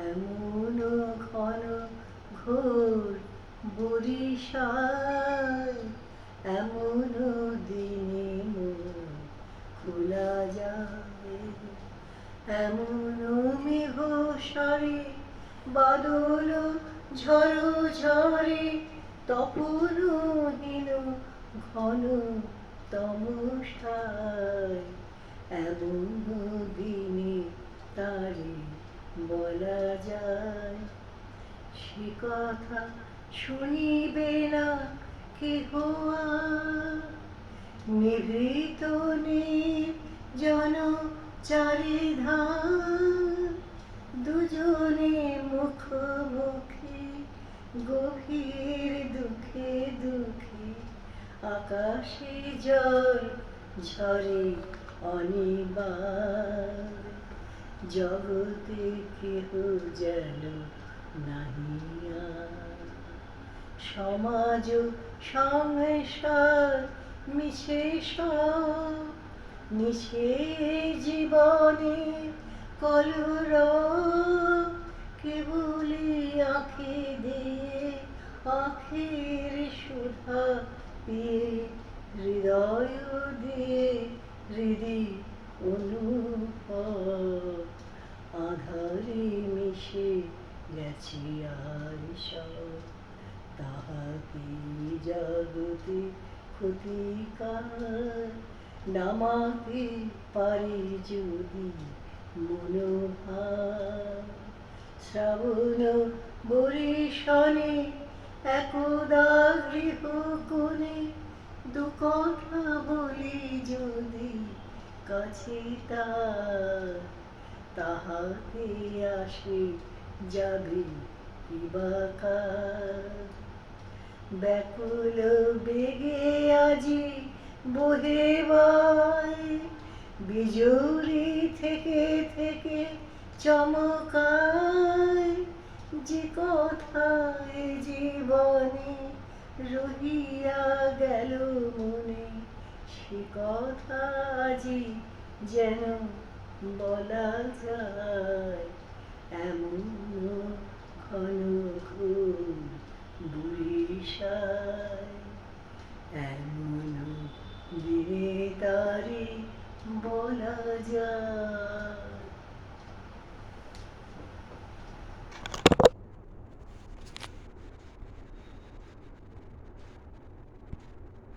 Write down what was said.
এমন ঘন ঘোর বরিশায় এমন দিনে মন খোলা যায়, এমন মেঘ সারি বাদল ঝড় ঝরে তপনহীন ঘন তমসায়, এমন দিনে তারে বলা যায়। সে কথা শুনিবে না কেহ আর, নিভৃত নির্জন চারিধার, দুজনে মুখোমুখি গভীর দুঃখে দুঃখে, আকাশে জল ঝরে অনিবার, জগতে কেহ যেন নাহি আর। সমাজ সংসার মিছে সব, মিছে জীবনে কলরব, কেবলি আঁখি দিয়ে আঁখির সুধা পেয়ে, হৃদয় দিয়ে হৃদি অনুভব, আঁধারে মিশে গেছি আর সব। তাহাতে জগতে ক্ষতিকার, নামাতে পারি যদি মনোভাব। শ্রাবণ বরিশানে একদা গৃহকোণে দু কথা বলি যদি কাছে তার, তাহাতে আসে যাবে কিবা কার। ব্যাকুল বেগে আজি বহে বায়, বিজুলি থেকে থেকে চমকায়, যে কথায় জীবনে রহিয়া গেল মনে, সে কথা আজি যেন বলা যায়।